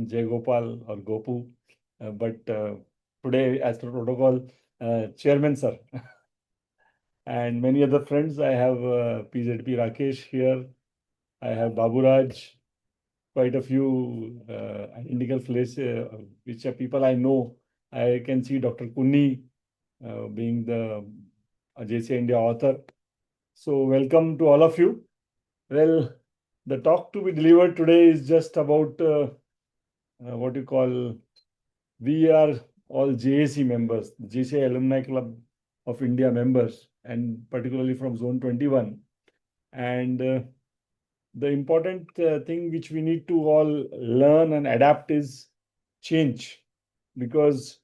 Jay Gopal or Gopu, but today, as per protocol, Chairman sir, and many other friends. I have PZP Rakesh here. I have Babu Raj, quite a few identical faces, which are people I know. I can see Dr. Kunni being the JCI India author. So, welcome to all of you. Well, the talk to be delivered today is just about what you call, we are all JAC members, JCI Alumni Club of India members, and particularly from Zone 21. And the important thing which we need to all learn and adapt is change, because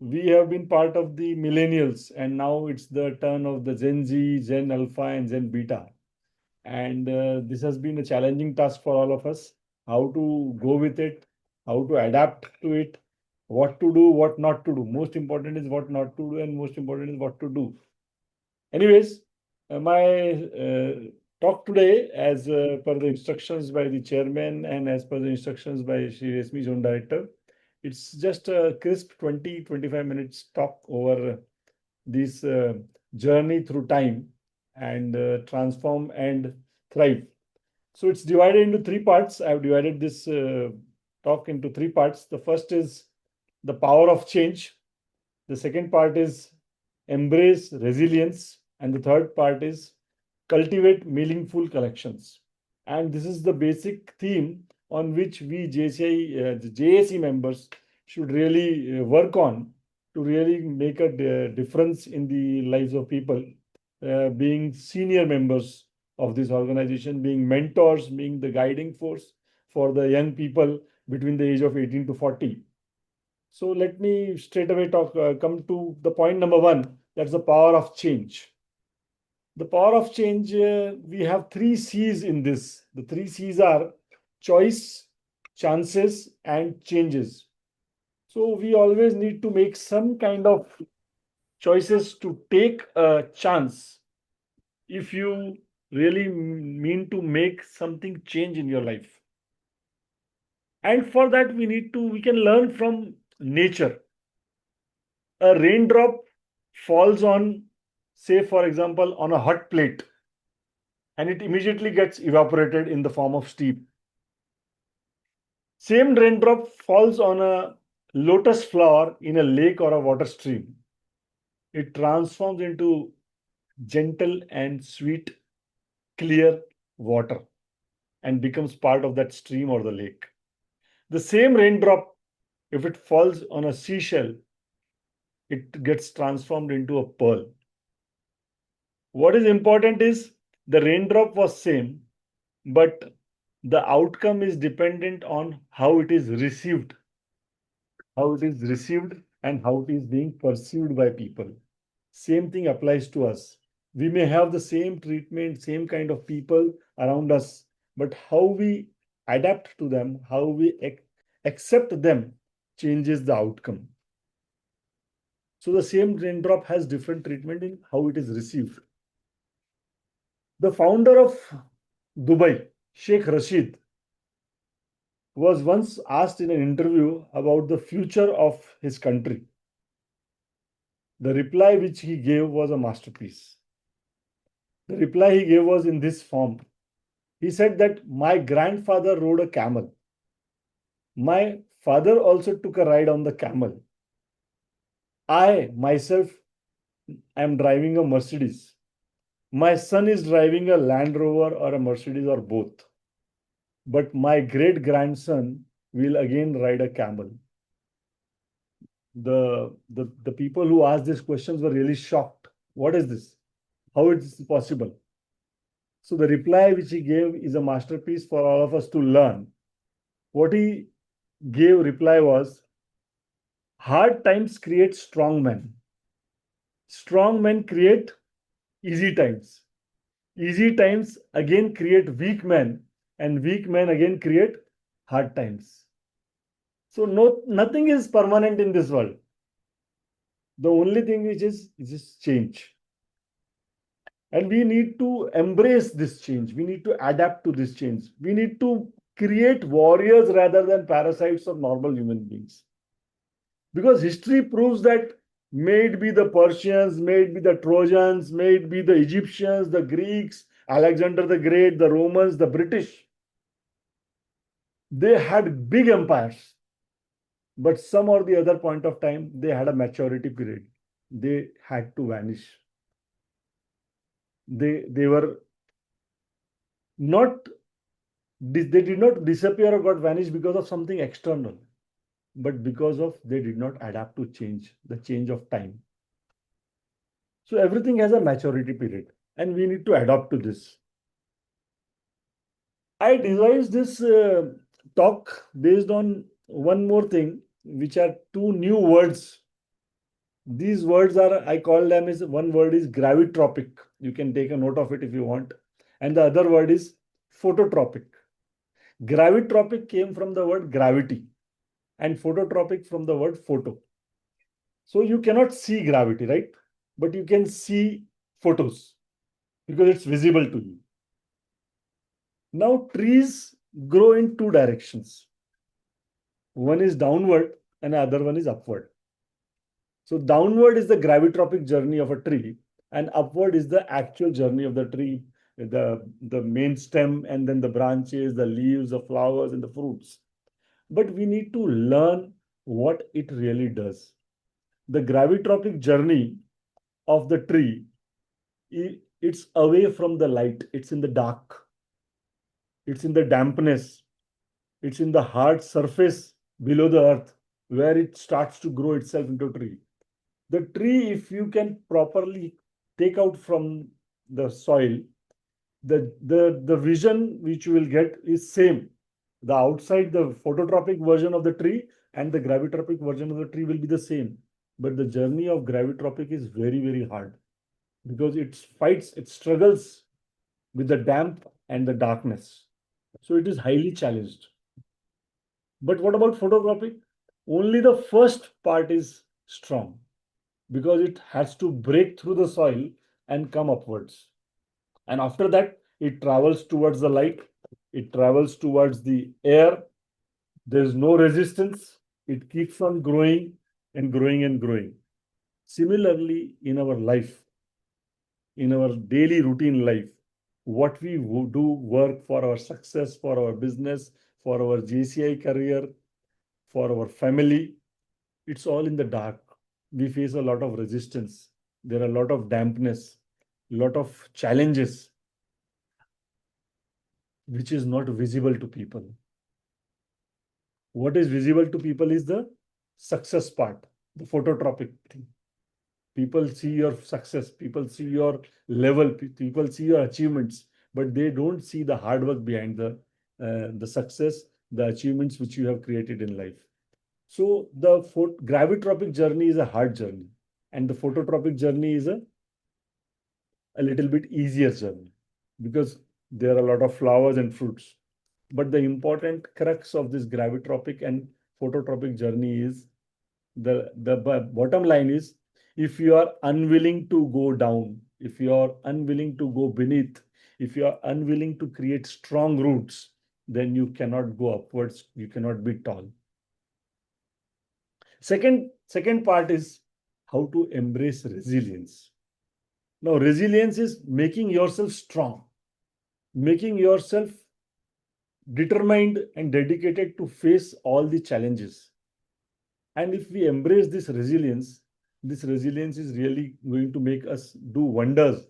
we have been part of the millennials, and now it's the turn of the Gen Z, Gen Alpha, and Gen Beta. And this has been a challenging task for all of us, how to go with it, how to adapt to it, what to do, what not to do. Most important is what not to do, and most important is what to do. Anyways, my talk today, as per the instructions by the chairman and as per the instructions by Shri Resmi Zone Director, it's just a crisp 20-25 minutes talk over this journey through time and transform and thrive. So it's divided into three parts. I've divided this talk into three parts. The first is the power of change. The second part is embrace resilience. And the third part is cultivate meaningful connections. And this is the basic theme on which we the JAC members should really work on to really make a difference in the lives of people, being senior members of this organization, being mentors, being the guiding force for the young people between the age of 18 to 40. So let me straight away come to the point number one. That's the power of change. The power of change, we have three C's in this. The three C's are choice, chances, and changes. So we always need to make some kind of choices to take a chance if you really mean to make something change in your life. And for that, we can learn from nature. A raindrop falls on, say, for example, on a hot plate, and it immediately gets evaporated in the form of steam. Same raindrop falls on a lotus flower in a lake or a water stream. It transforms into gentle and sweet, clear water and becomes part of that stream or the lake. The same raindrop, if it falls on a seashell, it gets transformed into a pearl. What is important is the raindrop was same, but the outcome is dependent on how it is received, and how it is being perceived by people. Same thing applies to us. We may have the same treatment, same kind of people around us, but how we adapt to them, how we accept them changes the outcome. So the same raindrop has different treatment in how it is received. The founder of Dubai, Sheikh Rashid, was once asked in an interview about the future of his country. The reply which he gave was a masterpiece. The reply he gave was in this form. He said that my grandfather rode a camel. My father also took a ride on the camel. I myself am driving a Mercedes. My son is driving a Land Rover or a Mercedes or both. But my great grandson will again ride a camel. The people who asked these questions were really shocked. What is this? How is this possible? So the reply which he gave is a masterpiece for all of us to learn. What he gave reply was, hard times create strong men. Strong men create easy times. Easy times again create weak men, and weak men again create hard times. So nothing is permanent in this world. The only thing which is change. And we need to embrace this change. We need to adapt to this change. We need to create warriors rather than parasites or normal human beings. Because history proves that may it be the Persians, may it be the Trojans, may it be the Egyptians, the Greeks, Alexander the Great, the Romans, the British, they had big empires. But some or the other point of time, they had a maturity period. They had to vanish. They were not, they did not disappear or got vanished because of something external, but because of they did not adapt to change, the change of time. So everything has a maturity period, and we need to adapt to this. I devised this talk based on one more thing, which are two new words. These words are, I call them as one word is gravitropic. You can take a note of it if you want. And the other word is phototropic. Gravitropic came from the word gravity and phototropic from the word photo. So you cannot see gravity, right? But you can see photos because it's visible to you. Now, trees grow in two directions. One is downward and the other one is upward. So downward is the gravitropic journey of a tree, and upward is the actual journey of the tree, the main stem, and then the branches, the leaves, the flowers, and the fruits. But we need to learn what it really does. The gravitropic journey of the tree, it's away from the light, it's in the dark, it's in the dampness, it's in the hard surface below the earth where it starts to grow itself into a tree. The tree, if you can properly take out from the soil, the vision which you will get is same. The outside, the phototropic version of the tree and the gravitropic version of the tree will be the same. But the journey of gravitropic is very, very hard because it fights, it struggles with the damp and the darkness. So it is highly challenged. But what about phototropic? Only the first part is strong because it has to break through the soil and come upwards. And after that, it travels towards the light, it travels towards the air. There is no resistance. It keeps on growing and growing and growing. Similarly, in our life, in our daily routine life, what we do work for our success, for our business, for our JCI career, for our family, it's all in the dark. We face a lot of resistance. There are a lot of dampness, a lot of challenges, which is not visible to people. What is visible to people is the success part, the phototropic thing. People see your success, people see your level, people see your achievements, but they don't see the hard work behind the success, the achievements which you have created in life. So the gravitropic journey is a hard journey, and the phototropic journey is a little bit easier journey because there are a lot of flowers and fruits. But the important crux of this gravitropic and phototropic journey is the bottom line is, if you are unwilling to go down, if you are unwilling to go beneath, if you are unwilling to create strong roots, then you cannot go upwards, you cannot be tall. Second part is how to embrace resilience. Now, resilience is making yourself strong, making yourself determined and dedicated to face all the challenges. And if we embrace this resilience is really going to make us do wonders,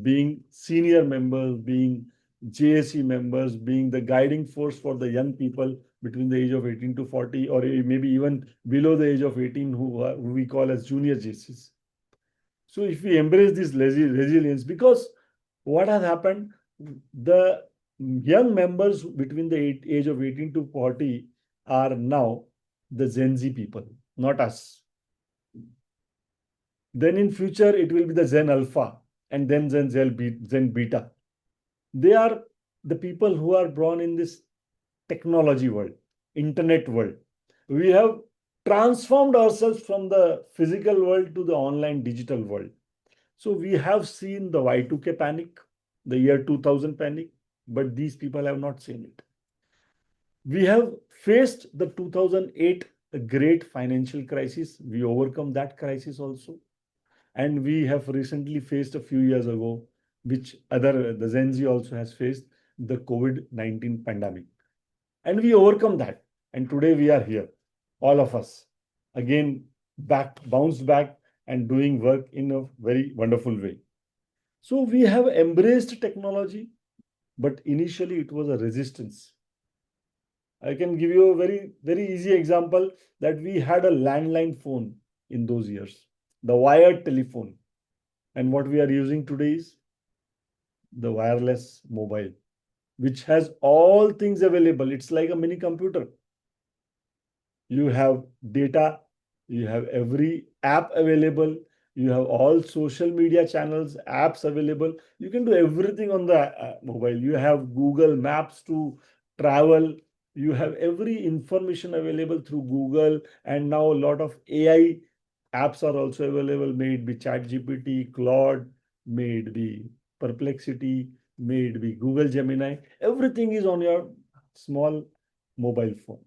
being senior members, being JSE members, being the guiding force for the young people between the age of 18 to 40, or maybe even below the age of 18, who we call as junior JCs. So if we embrace this resilience, because what has happened, the young members between the age of 18 to 40 are now the Gen Z people, not us. Then in future, it will be the Gen Alpha and then Gen Beta. They are the people who are born in this technology world, internet world. We have transformed ourselves from the physical world to the online digital world. So we have seen the Y2K panic, the year 2000 panic, but these people have not seen it. We have faced the 2008 great financial crisis. We overcome that crisis also. And we have recently faced a few years ago, which the Gen Z also has faced, the COVID-19 pandemic. And we overcome that. And today we are here, all of us, again, bounced back and doing work in a very wonderful way. So we have embraced technology, but initially it was a resistance. I can give you a very, very easy example that we had a landline phone in those years, the wired telephone. And what we are using today is the wireless mobile, which has all things available. It's like a mini computer. You have data, you have every app available, you have all social media channels, apps available. You can do everything on the mobile. You have Google Maps to travel. You have every information available through Google, and now a lot of AI apps are also available, may it be ChatGPT, Claude, may it be Perplexity, may it be Google Gemini. Everything is on your small mobile phone.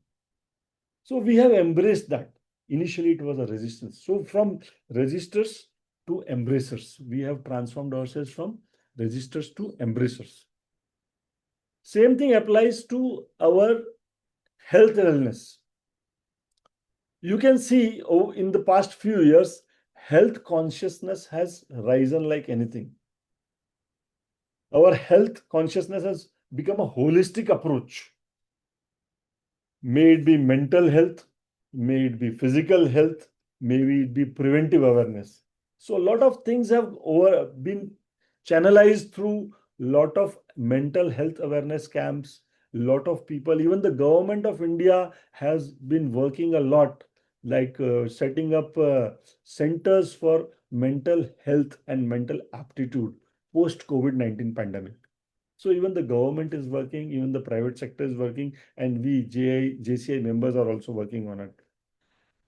So we have embraced that. Initially, it was a resistance. So from resistors to embracers, we have transformed ourselves from resistors to embracers. Same thing applies to our health and wellness. You can see in the past few years, health consciousness has risen like anything. Our health consciousness has become a holistic approach. May it be mental health, may it be physical health, maybe it be preventive awareness. So a lot of things have been channelized through lot of mental health awareness camps. Lot of people, even the government of India has been working a lot, like setting up centers for mental health and mental aptitude post COVID-19 pandemic. So even the government is working, even the private sector is working, and we JCI members are also working on it.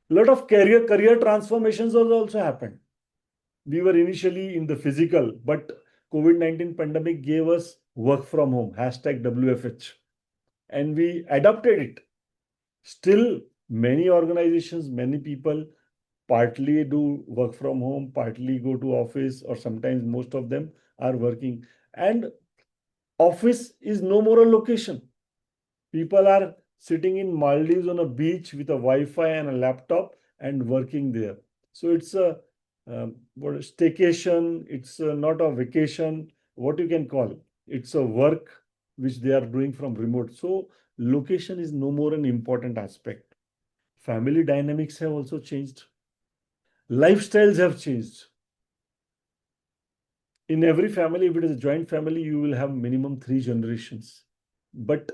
A lot of career transformations have also happened. We were initially in the physical, but COVID-19 pandemic gave us work from home, hashtag WFH, and we adopted it. Still, many organizations, many people partly do work from home, partly go to office, or sometimes most of them are working. And office is no more a location. People are sitting in Maldives on a beach with a Wi-Fi and a laptop and working there. So it's a what staycation. It's not a vacation. What you can call it's a work which they are doing from remote. So location is no more an important aspect. Family dynamics have also changed. Lifestyles have changed. In every family, if it is a joint family, you will have minimum 3 generations. But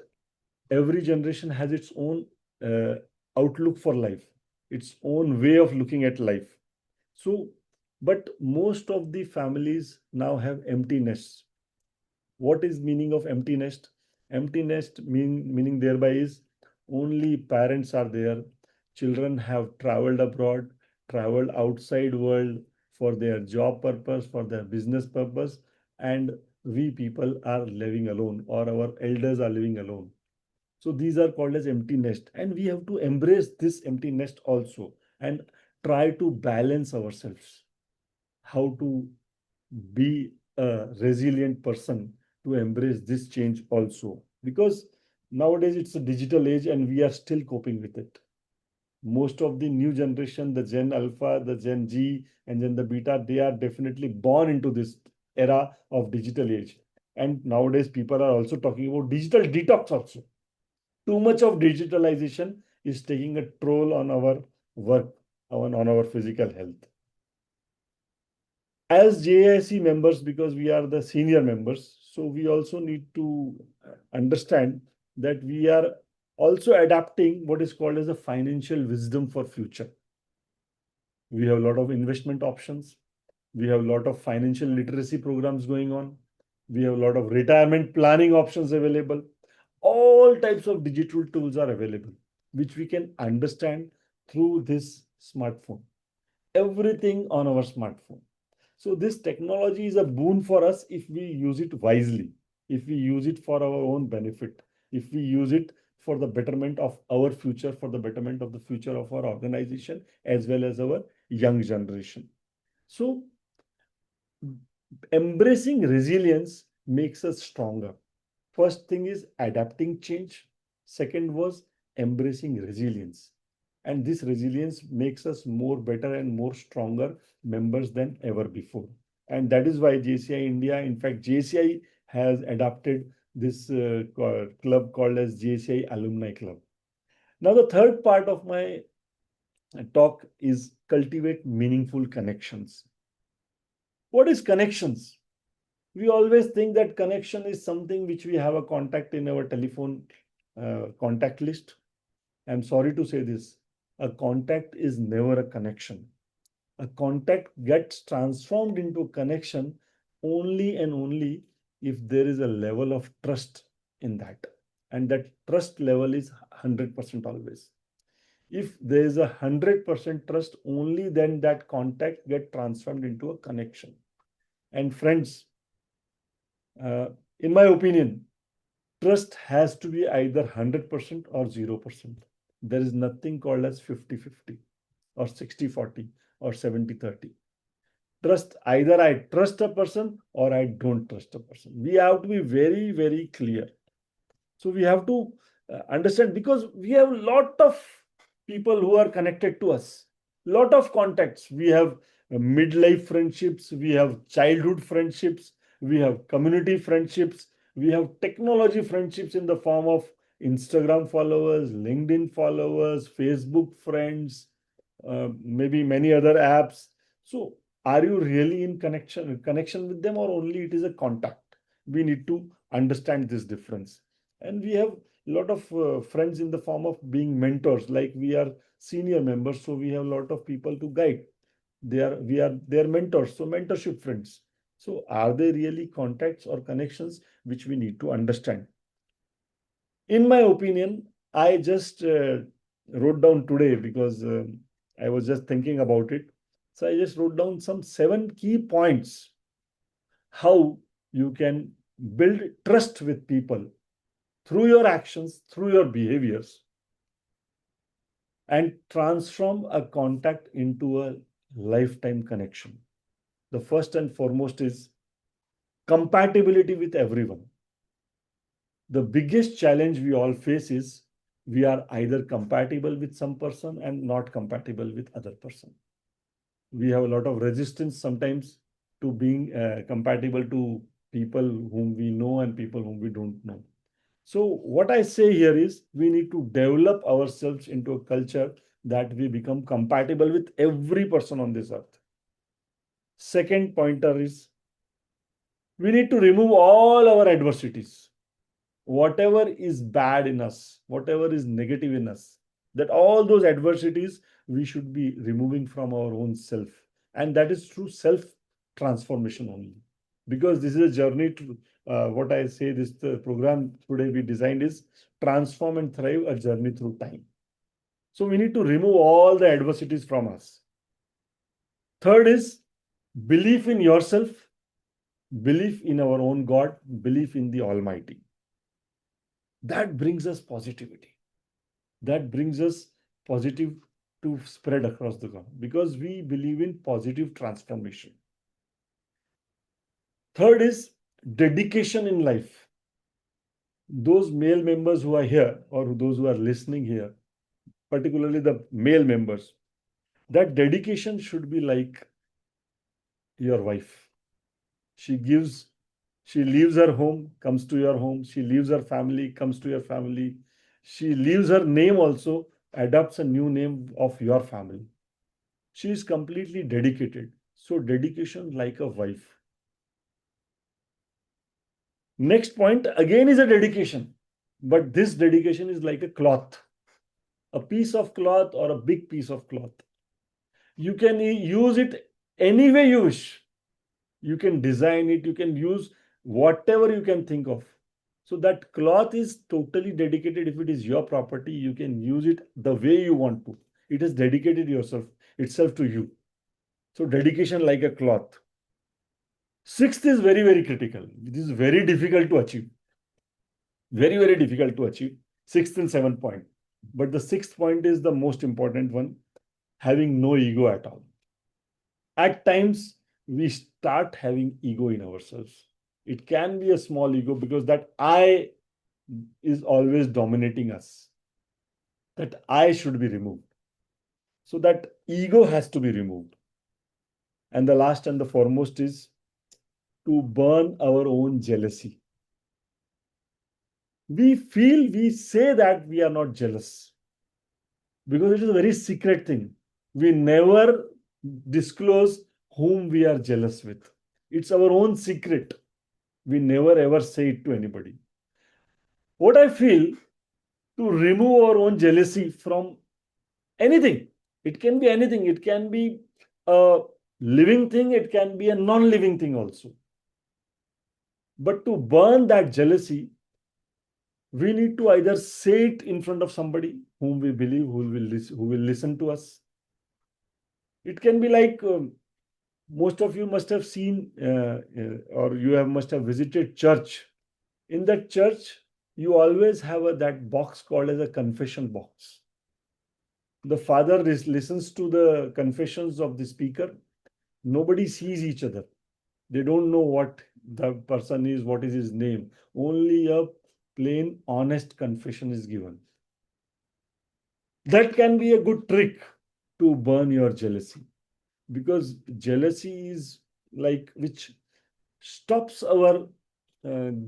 every generation has its own uh, outlook for life, its own way of looking at life. So, but most of the families now have empty nests. What is meaning of empty nest? Empty nest meaning thereby is only parents are there. Children have traveled abroad, traveled outside world for their job purpose, for their business purpose, and we people are living alone, or our elders are living alone. So these are called as empty nest, and we have to embrace this empty nest also and try to balance ourselves. How to be a resilient person to embrace this change also, because nowadays it's a digital age and we are still coping with it. Most of the new generation, the Gen Alpha, the Gen Z, and then the Beta, they are definitely born into this era of digital age. And nowadays people are also talking about digital detox also. Too much of digitalization is taking a toll on our work, on our physical health. As JIC members, because we are the senior members, so we also need to understand that we are also adapting what is called as a financial wisdom for future. We have a lot of investment options. We have a lot of financial literacy programs going on. We have a lot of retirement planning options available. All types of digital tools are available, which we can understand through this smartphone. Everything on our smartphone. So this technology is a boon for us if we use it wisely, if we use it for our own benefit, if we use it for the betterment of our future, for the betterment of the future of our organization, as well as our young generation. So, embracing resilience makes us stronger. First thing is adapting change. Second was embracing resilience. And this resilience makes us more better and more stronger members than ever before. And that is why JCI India, in fact, JCI has adopted this club called as JCI Alumni Club. Now, the third part of my talk is cultivate meaningful connections. What is connections? We always think that connection is something which we have a contact in our telephone contact list. I'm sorry to say this. A contact is never a connection. A contact gets transformed into a connection only and only if there is a level of trust in that. And that trust level is 100% always. If there is 100% trust, only then that contact get transformed into a connection. And friends, in my opinion, trust has to be either 100% or 0%. There is nothing called as 50-50 or 60-40 or 70-30. Trust, either I trust a person or I don't trust a person. We have to be very, very clear. So we have to understand, because we have a lot of people who are connected to us, lot of contacts. We have midlife friendships, we have childhood friendships, we have community friendships, we have technology friendships in the form of Instagram followers, LinkedIn followers, Facebook friends, maybe many other apps. So are you really in connection with them, or only it is a contact? We need to understand this difference. And we have a lot of friends in the form of being mentors, like we are senior members, so we have a lot of people to guide. We are their mentors, so mentorship friends. So are they really contacts or connections, which we need to understand? In my opinion, I just wrote down today, because I was just thinking about it. So I just wrote down some 7 key points how you can build trust with people through your actions, through your behaviors, and transform a contact into a lifetime connection. The first and foremost is compatibility with everyone. The biggest challenge we all face is we are either compatible with some person and not compatible with other person. We have a lot of resistance sometimes to being compatible to people whom we know and people whom we don't know. So what I say here is we need to develop ourselves into a culture that we become compatible with every person on this earth. Second pointer is we need to remove all our adversities. Whatever is bad in us, whatever is negative in us, that all those adversities we should be removing from our own self. And that is through self transformation only. Because this is a journey to what I say, this the program today we designed is transform and thrive, a journey through time. So we need to remove all the adversities from us. Third is belief in yourself, belief in our own God, belief in the Almighty. That brings us positivity. That brings us positive to spread across the ground, because we believe in positive transformation. Third is dedication in life. Those male members who are here, or those who are listening here, particularly the male members, that dedication should be like your wife. She gives, she leaves her home, comes to your home. She leaves her family, comes to your family. She leaves her name also, adopts a new name of your family. She is completely dedicated. So dedication like a wife. Next point again is a dedication, but this dedication is like a cloth, a piece of cloth or a big piece of cloth. You can use it any way you wish. You can design it, you can use whatever you can think of. So that cloth is totally dedicated. If it is your property, you can use it the way you want to. It is dedicated itself to you. So dedication like a cloth. Sixth is very, very critical. It is very difficult to achieve. Very, very difficult to achieve. Sixth and seventh point. But the sixth point is the most important one, having no ego at all. At times, we start having ego in ourselves. It can be a small ego because that I is always dominating us. That I should be removed. So that ego has to be removed. And the last and the foremost is to burn our own jealousy. We say that we are not jealous because it is a very secret thing. We never disclose whom we are jealous with. It's our own secret. We never ever say it to anybody. What I feel, to remove our own jealousy from anything, it can be anything, it can be a living thing, it can be a non living thing also. But to burn that jealousy, we need to either say it in front of somebody whom we believe who will listen to us. It can be like most of you must have seen or you have must have visited church. In that church, you always have that box called as a confession box. The father listens to the confessions of the speaker. Nobody sees each other. They don't know what the person is, what is his name. Only a plain, honest confession is given. That can be a good trick to burn your jealousy, because jealousy is like which stops our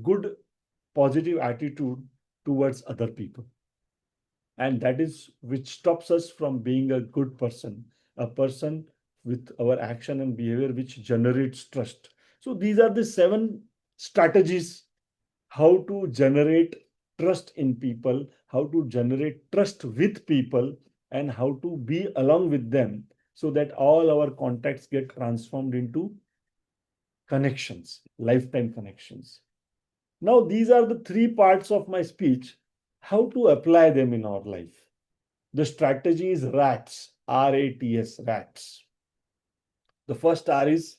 good positive attitude towards other people, and that is which stops us from being a good person, a person with our action and behavior which generates trust. So these are the seven strategies how to generate trust in people, how to generate trust with people, and how to be along with them so that all our contacts get transformed into connections, lifetime connections. Now, these are the three parts of my speech, how to apply them in our life. The strategy is RATS, RATS, RATS. The first R is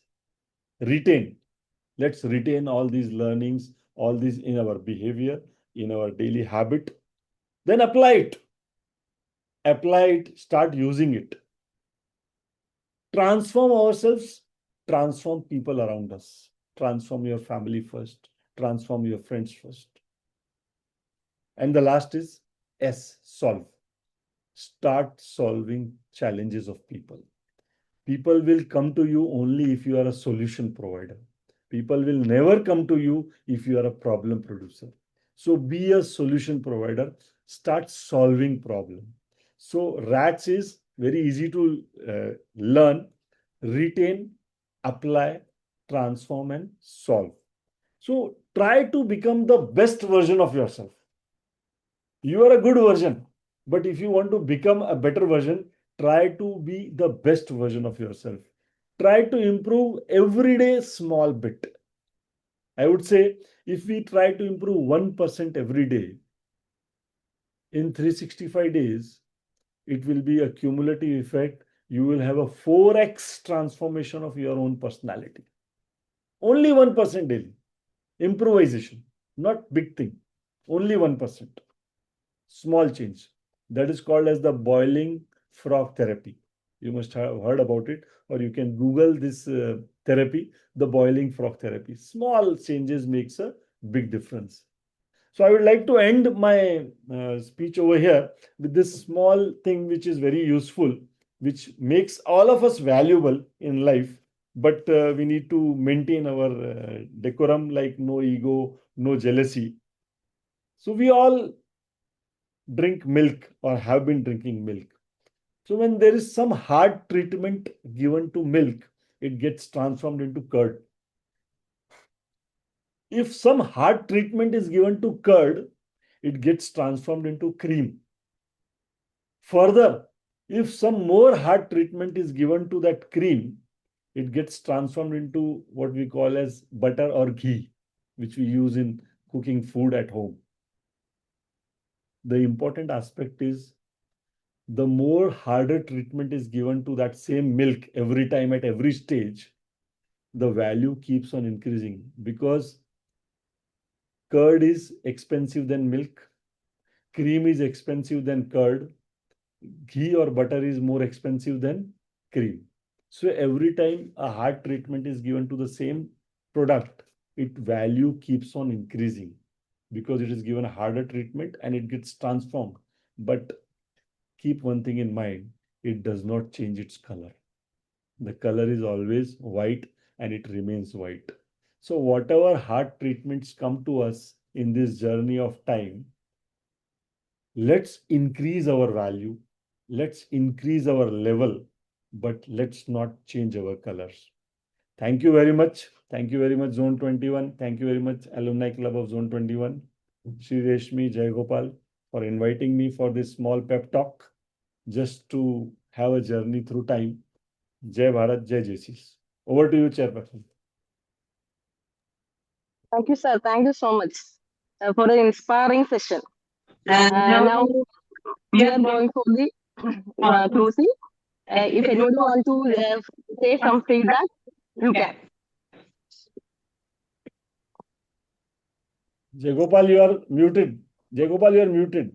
retain. Let's retain all these learnings, all these in our behavior, in our daily habit. Then apply it. Apply it, start using it. Transform ourselves, transform people around us. Transform your family first, transform your friends first. And the last is S, solve. Start solving challenges of people. People will come to you only if you are a solution provider. People will never come to you if you are a problem producer. So be a solution provider. Start solving problem. So RATS is very easy to learn, retain, apply, transform, and solve. So try to become the best version of yourself. You are a good version, but if you want to become a better version, try to be the best version of yourself. Try to improve every day small bit. I would say if we try to improve 1% every day in 365 days, it will be a cumulative effect. You will have a 4x transformation of your own personality. Only 1% daily. Improvisation, not big thing. Only 1%. Small change. That is called as the boiling frog therapy. You must have heard about it, or you can Google this therapy, the boiling frog therapy. Small changes makes a big difference. So I would like to end my speech over here with this small thing which is very useful, which makes all of us valuable in life. But we need to maintain our decorum, like no ego, no jealousy. So we all drink milk or have been drinking milk. So when there is some hard treatment given to milk, it gets transformed into curd. If some hard treatment is given to curd, it gets transformed into cream. Further, if some more hard treatment is given to that cream, it gets transformed into what we call as butter or ghee, which we use in cooking food at home. The important aspect is the more harder treatment is given to that same milk every time at every stage, the value keeps on increasing, because curd is expensive than milk. cream is expensive than curd, ghee or butter is more expensive than cream. So every time a hard treatment is given to the same product, its value keeps on increasing because it is given a harder treatment and it gets transformed. But keep one thing in mind, it does not change its color. The color is always white and it remains white. So whatever hard treatments come to us in this journey of time, let's increase our value, let's increase our level, but let's not change our colors. Thank you very much. Thank you very much, Zone 21. Thank you very much, Alumni Club of Zone 21, Shri Reshmi Jayagopal, for inviting me for this small pep talk just to have a journey through time. Jai Bharat, Jai JCs. Over to you, Chairperson. Thank you, sir. Thank you so much for the inspiring session. Now we are going for the closing. If anybody want to say some feedback, you can. Jayagopal, you are muted. Jayagopal, you are muted.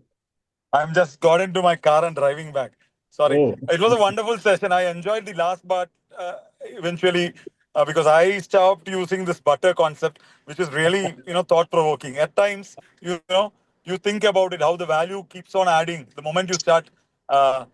I'm just got into my car and driving back. Sorry. Oh, It was a wonderful session. I enjoyed the last part eventually because I stopped using this butter concept, which is really, thought provoking. At times, you think about it, how the value keeps on adding the moment you start uh,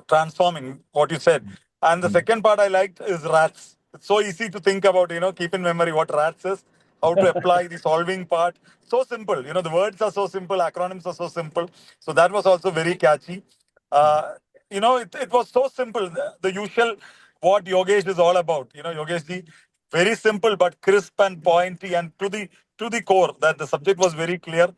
transforming what you said. And the second part I liked is rats. It's so easy to think about, keep in memory what rats is, how to apply the solving part. So simple, the words are so simple, acronyms are so simple. So that was also very catchy. Uh, it was so simple. The usual what Yogesh is all about. Yogesh ji, very simple but crisp and pointy and to the core. That the subject was very clear.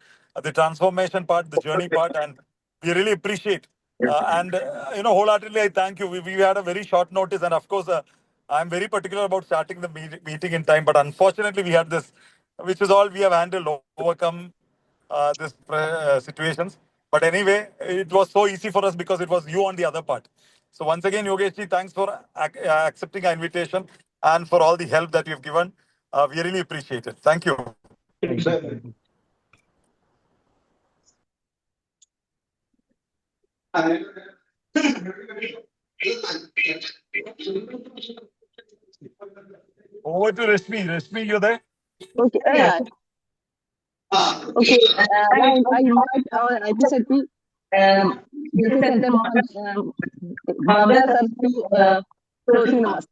The transformation part, the journey part, and we really appreciate. Wholeheartedly, I thank you. We had a very short notice, and of course, I'm very particular about starting the meeting in time. But unfortunately, we had this, which is all we have handled, overcome this situations. But anyway, it was so easy for us because it was you on the other part. So once again, Yogesh ji, thanks for accepting our invitation and for all the help that you've given. We really appreciate it. Thank you. thank you. Thank you. Over to Rashmi. Rashmi, you there? Okay. Yeah. Okay. Now I invite our IPCP, Business Center Babra sir to closing the master.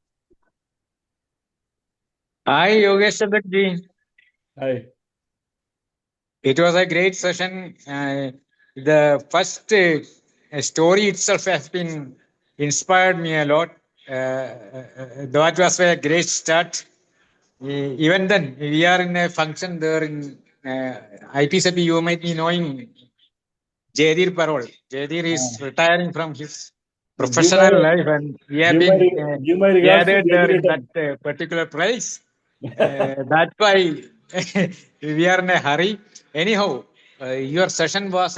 Hi, Yogesh Chatterjee. Hi. It was a great session. The first story itself has been inspired me a lot. That was a great start. Even then, we are in a function there in IPCP. You might be knowing Jaidir Parol. Jaidir is retiring from his Give my professional life, and we have give my been give my regards to gathered there in Jayadiratam. that particular place. That's why we are in a hurry. Anyhow, your session was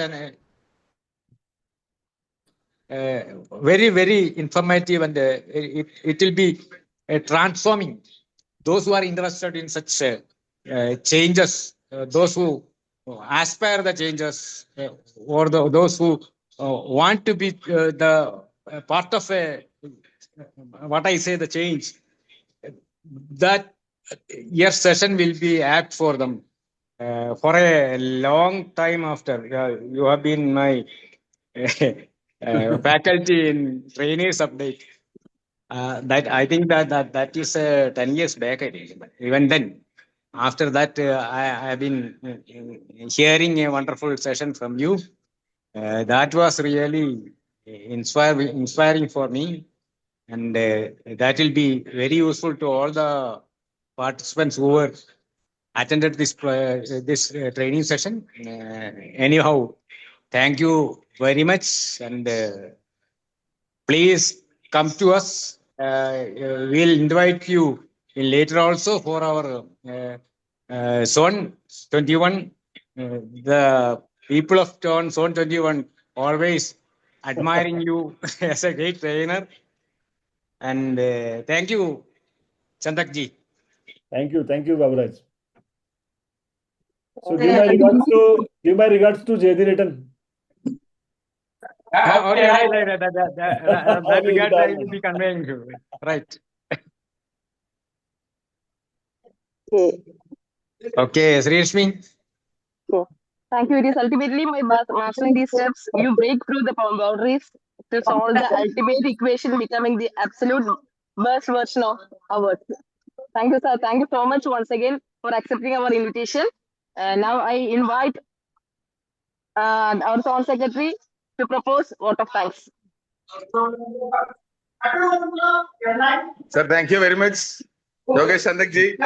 very, very informative, and it will be transforming those who are interested in such changes, those who aspire the changes, or those who want to be the part of what I say, the change. That your session will be apt for them. For a long time after, you have been my faculty in trainees update. That I think that is 10 years back. I think. But even then, after that, I have been hearing a wonderful session from you. That was really inspiring for me, and that will be very useful to all the participants who were attended this training session. Anyhow, thank you very much, and please come to us. We'll invite you in later also for our zone 21. The people of zone 21 always admiring you as a great trainer. And thank you, Chandak Thank you, Baburaj. So Yeah, thank you. give my regards to Jayadiratam. Okay, right. That Always regards I will Italian. be conveying to you. Right. Okay. Okay, Srishmi. Okay. Thank you. It is ultimately by mastering these steps, you break through the boundaries to solve the ultimate equation, becoming the absolute best version of ours. Thank you, sir. Thank you so much once again for accepting our invitation. Now I invite our song secretary to propose vote of thanks. Sir, thank you very much. Yogesh Chandak ji.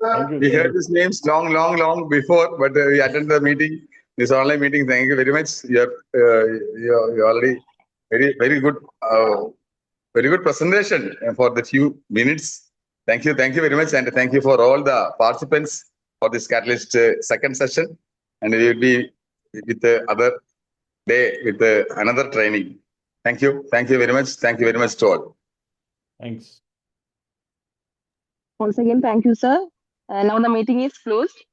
Thank you. We Thank heard you. these names long before, but we attended the meeting, this online meeting. Thank you very much. You're already very good, very good presentation for the few minutes. Thank you very much, and thank you for all the participants for this Catalyst second session. And we will be with the other day with another training. Thank you very much. Thank you very much to all. Thanks. Once again, thank you, sir. Now the meeting is closed.